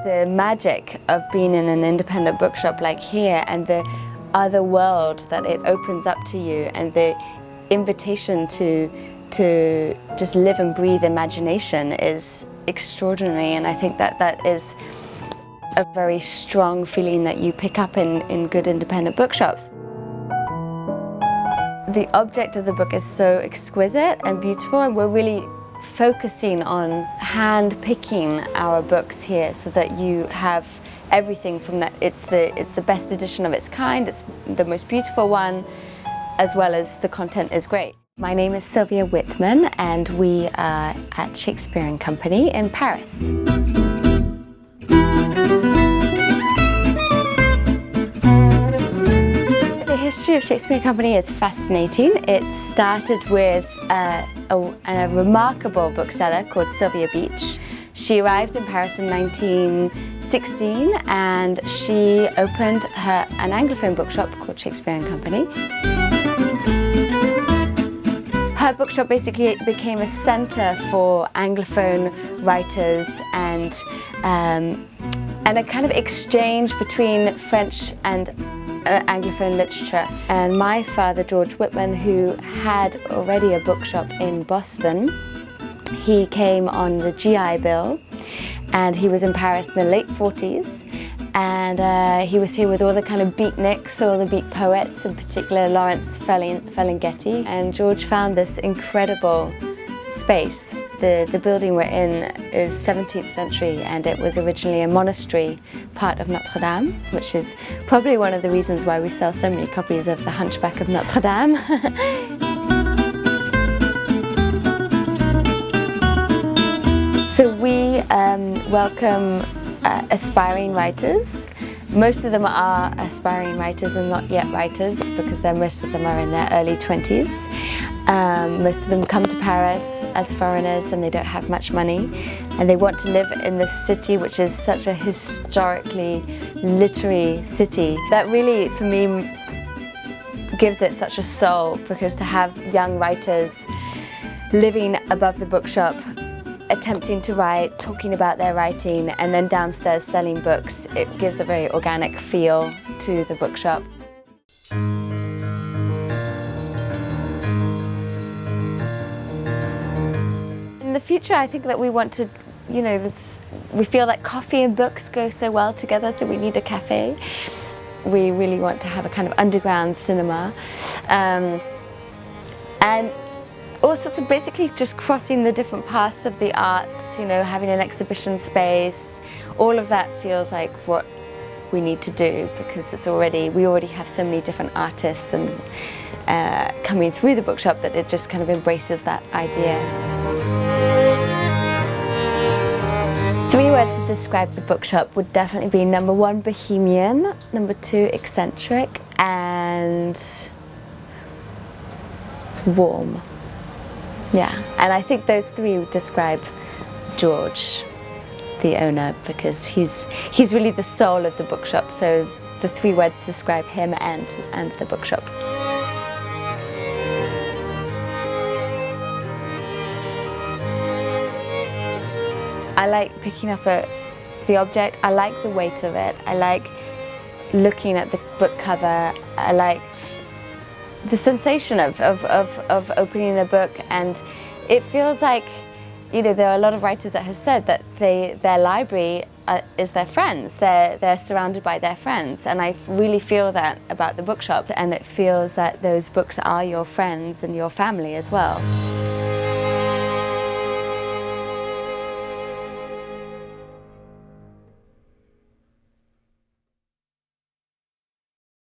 the magic of being in an independent bookshop like here, and the other world that it opens up to you, and the invitation to just live and breathe imagination is extraordinary. And I think that is a very strong feeling that you pick up in good independent bookshops. The object of the book is so exquisite and beautiful, and we're really focusing on hand-picking our books here so that you have everything from that. It's the best edition of its kind, it's the most beautiful one, as well as the content is great. My name is Sylvia Whitman, and we are at Shakespeare and Company in Paris. The history of Shakespeare and Company is fascinating. It started with a remarkable bookseller called Sylvia Beach. She arrived in Paris in 1916, and she opened an Anglophone bookshop called Shakespeare and Company. Her bookshop basically became a centre for Anglophone writers and a kind of exchange between French and Anglophone literature. And my father, George Whitman, who had already a bookshop in Boston, he came on the GI Bill, and he was in Paris in the late 40s. And he was here with all the kind of beatniks, all the beat poets, in particular Lawrence Ferlinghetti. And George found this incredible space. The building we're in is 17th century, and it was originally a monastery, part of Notre Dame, which is probably one of the reasons why we sell so many copies of The Hunchback of Notre Dame. So we welcome aspiring writers. Most of them are aspiring writers and not yet writers, because most of them are in their early 20s. Most of them come to Paris as foreigners, and they don't have much money, and they want to live in this city, which is such a historically literary city. That really, for me, gives it such a soul, because to have young writers living above the bookshop, attempting to write, talking about their writing, and then downstairs selling books, it gives a very organic feel to the bookshop. In the future, I think that we want to, we feel that coffee and books go so well together, so we need a cafe. We really want to have a kind of underground cinema. And also, so basically just crossing the different paths of the arts, having an exhibition space, all of that feels like what we need to do, because we already have so many different artists and coming through the bookshop that it just kind of embraces that idea. 3 words to describe the bookshop would definitely be: number 1, bohemian; number 2, eccentric; and warm. Yeah, and I think those 3 would describe George, the owner, because he's really the soul of the bookshop. So the 3 words describe him and the bookshop. I like picking up the object. I like the weight of it. I like looking at the book cover. I like the sensation of opening a book, and it feels like, there are a lot of writers that have said that their library is their friends. They're surrounded by their friends, and I really feel that about the bookshop, and it feels that those books are your friends and your family as well.